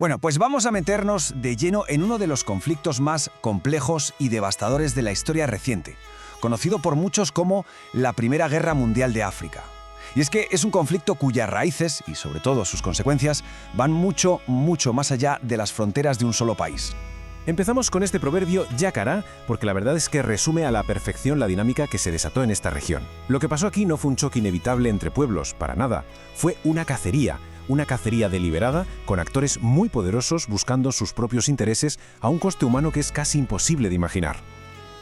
Bueno, pues vamos a meternos de lleno en uno de los conflictos más complejos y devastadores de la historia reciente, conocido por muchos como la Primera Guerra Mundial de África. Y es que es un conflicto cuyas raíces, y sobre todo sus consecuencias, van mucho más allá de las fronteras de un solo país. Empezamos con este proverbio jácara, porque la verdad es que resume a la perfección la dinámica que se desató en esta región. Lo que pasó aquí no fue un choque inevitable entre pueblos, para nada. Fue una cacería deliberada, con actores muy poderosos buscando sus propios intereses a un coste humano que es casi imposible de imaginar.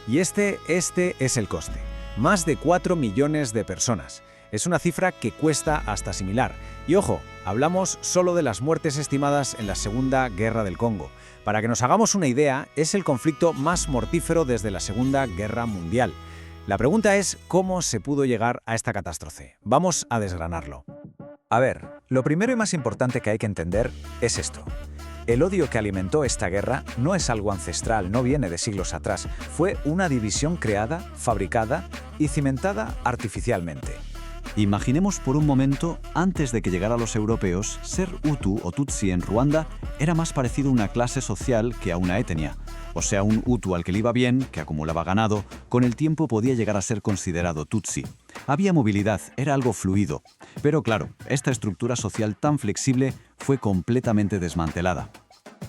Y este es el coste. Más de 4 millones de personas. Es una cifra que cuesta hasta asimilar. Y ojo, hablamos solo de las muertes estimadas en la Segunda Guerra del Congo. Para que nos hagamos una idea, es el conflicto más mortífero desde la Segunda Guerra Mundial. La pregunta es cómo se pudo llegar a esta catástrofe. Vamos a desgranarlo. A ver, lo primero y más importante que hay que entender es esto. El odio que alimentó esta guerra no es algo ancestral, no viene de siglos atrás. Fue una división creada, fabricada y cimentada artificialmente. Imaginemos por un momento, antes de que llegaran los europeos, ser Hutu o Tutsi en Ruanda era más parecido a una clase social que a una etnia. O sea, un Hutu al que le iba bien, que acumulaba ganado, con el tiempo podía llegar a ser considerado Tutsi. Había movilidad, era algo fluido. Pero claro, esta estructura social tan flexible fue completamente desmantelada.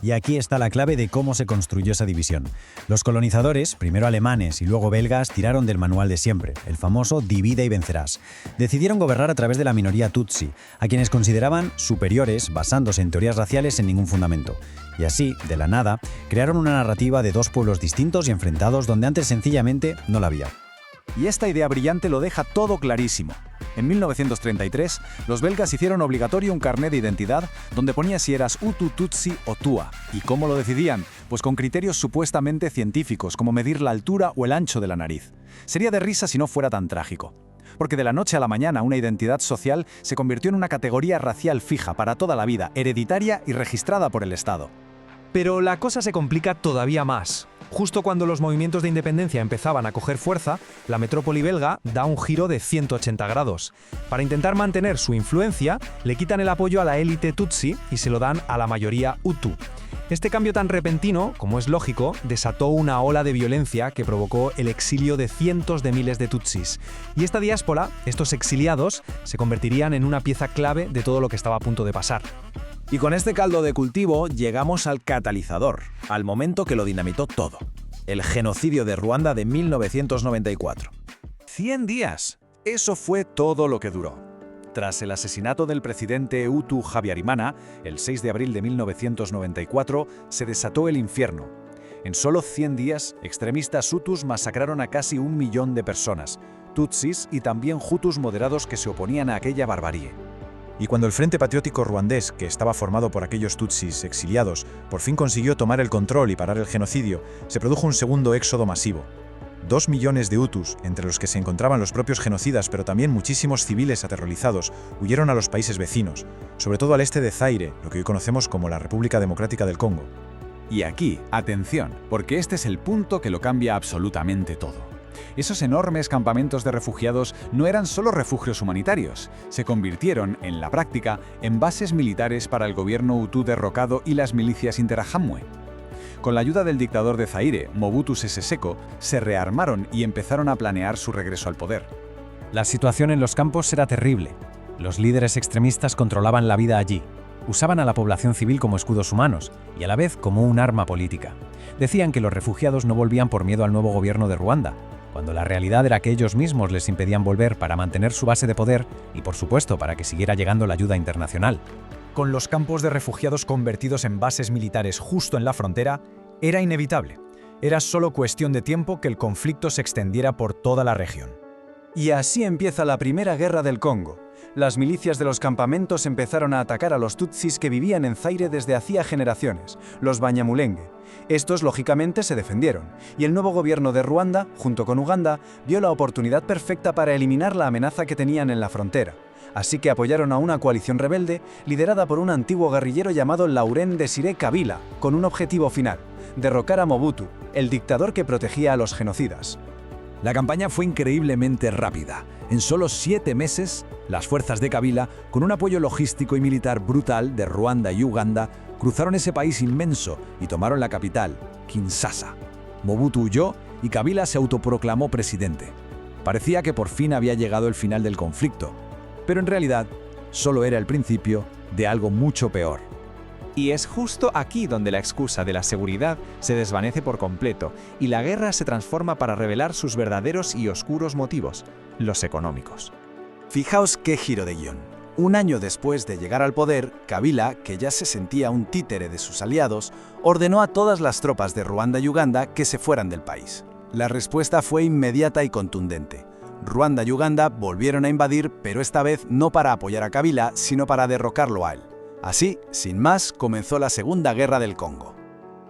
Y aquí está la clave de cómo se construyó esa división. Los colonizadores, primero alemanes y luego belgas, tiraron del manual de siempre, el famoso divide y vencerás. Decidieron gobernar a través de la minoría Tutsi, a quienes consideraban superiores basándose en teorías raciales sin ningún fundamento. Y así, de la nada, crearon una narrativa de dos pueblos distintos y enfrentados donde antes sencillamente no la había. Y esta idea brillante lo deja todo clarísimo. En 1933, los belgas hicieron obligatorio un carné de identidad donde ponía si eras Hutu, Tutsi o Tua. ¿Y cómo lo decidían? Pues con criterios supuestamente científicos, como medir la altura o el ancho de la nariz. Sería de risa si no fuera tan trágico. Porque de la noche a la mañana una identidad social se convirtió en una categoría racial fija para toda la vida, hereditaria y registrada por el Estado. Pero la cosa se complica todavía más. Justo cuando los movimientos de independencia empezaban a coger fuerza, la metrópoli belga da un giro de 180 grados. Para intentar mantener su influencia, le quitan el apoyo a la élite Tutsi y se lo dan a la mayoría Hutu. Este cambio tan repentino, como es lógico, desató una ola de violencia que provocó el exilio de cientos de miles de Tutsis. Y esta diáspora, estos exiliados, se convertirían en una pieza clave de todo lo que estaba a punto de pasar. Y con este caldo de cultivo llegamos al catalizador, al momento que lo dinamitó todo. El genocidio de Ruanda de 1994. 100 días. Eso fue todo lo que duró. Tras el asesinato del presidente Hutu Habyarimana, el 6 de abril de 1994, se desató el infierno. En solo 100 días, extremistas hutus masacraron a casi 1 millón de personas, tutsis y también hutus moderados que se oponían a aquella barbarie. Y cuando el Frente Patriótico Ruandés, que estaba formado por aquellos tutsis exiliados, por fin consiguió tomar el control y parar el genocidio, se produjo un segundo éxodo masivo. 2 millones de hutus, entre los que se encontraban los propios genocidas, pero también muchísimos civiles aterrorizados, huyeron a los países vecinos, sobre todo al este de Zaire, lo que hoy conocemos como la República Democrática del Congo. Y aquí, atención, porque este es el punto que lo cambia absolutamente todo. Esos enormes campamentos de refugiados no eran solo refugios humanitarios, se convirtieron, en la práctica, en bases militares para el gobierno Hutu derrocado y las milicias Interahamwe. Con la ayuda del dictador de Zaire, Mobutu Sese Seko, se rearmaron y empezaron a planear su regreso al poder. La situación en los campos era terrible. Los líderes extremistas controlaban la vida allí. Usaban a la población civil como escudos humanos y a la vez como un arma política. Decían que los refugiados no volvían por miedo al nuevo gobierno de Ruanda, cuando la realidad era que ellos mismos les impedían volver para mantener su base de poder y, por supuesto, para que siguiera llegando la ayuda internacional. Con los campos de refugiados convertidos en bases militares justo en la frontera, era inevitable. Era solo cuestión de tiempo que el conflicto se extendiera por toda la región. Y así empieza la Primera Guerra del Congo. Las milicias de los campamentos empezaron a atacar a los tutsis que vivían en Zaire desde hacía generaciones, los Banyamulenge. Estos, lógicamente, se defendieron, y el nuevo gobierno de Ruanda, junto con Uganda, vio la oportunidad perfecta para eliminar la amenaza que tenían en la frontera. Así que apoyaron a una coalición rebelde liderada por un antiguo guerrillero llamado Laurent Désiré Kabila, con un objetivo final: derrocar a Mobutu, el dictador que protegía a los genocidas. La campaña fue increíblemente rápida. En solo 7 meses, las fuerzas de Kabila, con un apoyo logístico y militar brutal de Ruanda y Uganda, Cruzaron ese país inmenso y tomaron la capital, Kinshasa. Mobutu huyó y Kabila se autoproclamó presidente. Parecía que por fin había llegado el final del conflicto, pero en realidad solo era el principio de algo mucho peor. Y es justo aquí donde la excusa de la seguridad se desvanece por completo y la guerra se transforma para revelar sus verdaderos y oscuros motivos, los económicos. Fijaos qué giro de guión. Un año después de llegar al poder, Kabila, que ya se sentía un títere de sus aliados, ordenó a todas las tropas de Ruanda y Uganda que se fueran del país. La respuesta fue inmediata y contundente. Ruanda y Uganda volvieron a invadir, pero esta vez no para apoyar a Kabila, sino para derrocarlo a él. Así, sin más, comenzó la Segunda Guerra del Congo.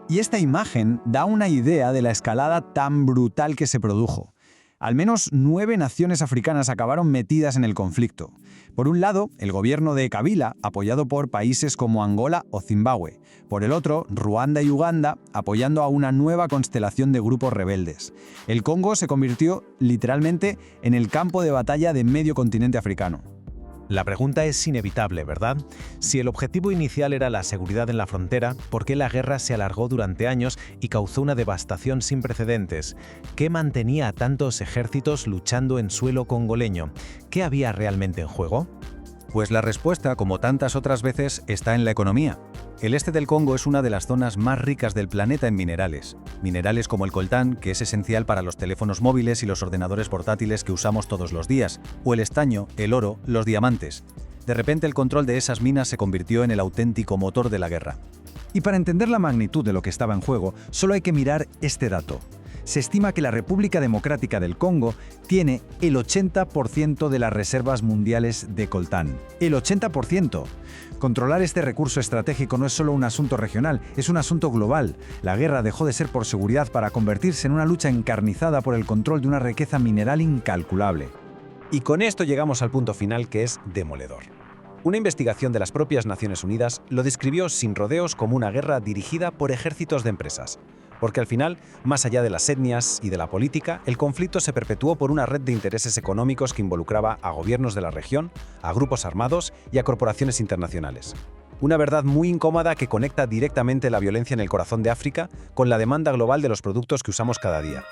Y esta imagen da una idea de la escalada tan brutal que se produjo. Al menos 9 naciones africanas acabaron metidas en el conflicto. Por un lado, el gobierno de Kabila, apoyado por países como Angola o Zimbabue. Por el otro, Ruanda y Uganda, apoyando a una nueva constelación de grupos rebeldes. El Congo se convirtió, literalmente, en el campo de batalla de medio continente africano. La pregunta es inevitable, ¿verdad? Si el objetivo inicial era la seguridad en la frontera, ¿por qué la guerra se alargó durante años y causó una devastación sin precedentes? ¿Qué mantenía a tantos ejércitos luchando en suelo congoleño? ¿Qué había realmente en juego? Pues la respuesta, como tantas otras veces, está en la economía. El este del Congo es una de las zonas más ricas del planeta en minerales. Minerales como el coltán, que es esencial para los teléfonos móviles y los ordenadores portátiles que usamos todos los días, o el estaño, el oro, los diamantes. De repente el control de esas minas se convirtió en el auténtico motor de la guerra. Y para entender la magnitud de lo que estaba en juego, solo hay que mirar este dato. Se estima que la República Democrática del Congo tiene el 80% de las reservas mundiales de coltán. ¡El 80%! Controlar este recurso estratégico no es solo un asunto regional, es un asunto global. La guerra dejó de ser por seguridad para convertirse en una lucha encarnizada por el control de una riqueza mineral incalculable. Y con esto llegamos al punto final, que es demoledor. Una investigación de las propias Naciones Unidas lo describió sin rodeos como una guerra dirigida por ejércitos de empresas. Porque al final, más allá de las etnias y de la política, el conflicto se perpetuó por una red de intereses económicos que involucraba a gobiernos de la región, a grupos armados y a corporaciones internacionales. Una verdad muy incómoda que conecta directamente la violencia en el corazón de África con la demanda global de los productos que usamos cada día.